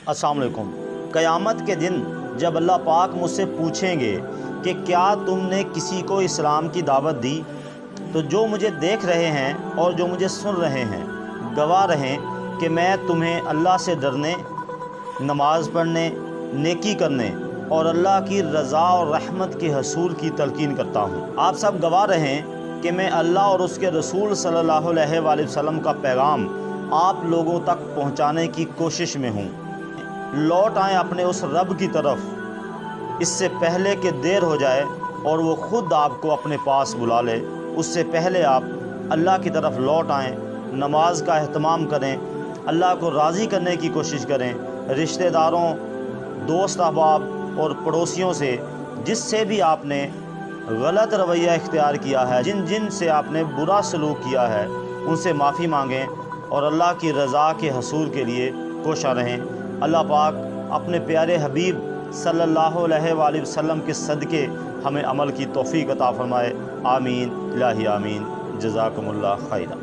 السلام علیکم۔ قیامت کے دن جب اللہ پاک مجھ سے پوچھیں گے کہ کیا تم نے کسی کو اسلام کی دعوت دی، تو جو مجھے دیکھ رہے ہیں اور جو مجھے سن رہے ہیں گواہ رہیں کہ میں تمہیں اللہ سے ڈرنے، نماز پڑھنے، نیکی کرنے اور اللہ کی رضا اور رحمت کے حصول کی تلقین کرتا ہوں۔ آپ سب گواہ رہیں کہ میں اللہ اور اس کے رسول صلی اللہ علیہ وآلہ وسلم کا پیغام آپ لوگوں تک پہنچانے کی کوشش میں ہوں۔ لوٹ آئیں اپنے اس رب کی طرف اس سے پہلے کہ دیر ہو جائے اور وہ خود آپ کو اپنے پاس بلا لے۔ اس سے پہلے آپ اللہ کی طرف لوٹ آئیں، نماز کا اہتمام کریں، اللہ کو راضی کرنے کی کوشش کریں، رشتہ داروں، دوست احباب اور پڑوسیوں سے جس سے بھی آپ نے غلط رویہ اختیار کیا ہے، جن سے آپ نے برا سلوک کیا ہے، ان سے معافی مانگیں اور اللہ کی رضا کے حصول کے لیے کوشاں رہیں۔ اللہ پاک اپنے پیارے حبیب صلی اللہ علیہ وآلہ وسلم کے صدقے ہمیں عمل کی توفیق عطا فرمائے۔ آمین الہی آمین۔ جزاکم اللہ خیرا۔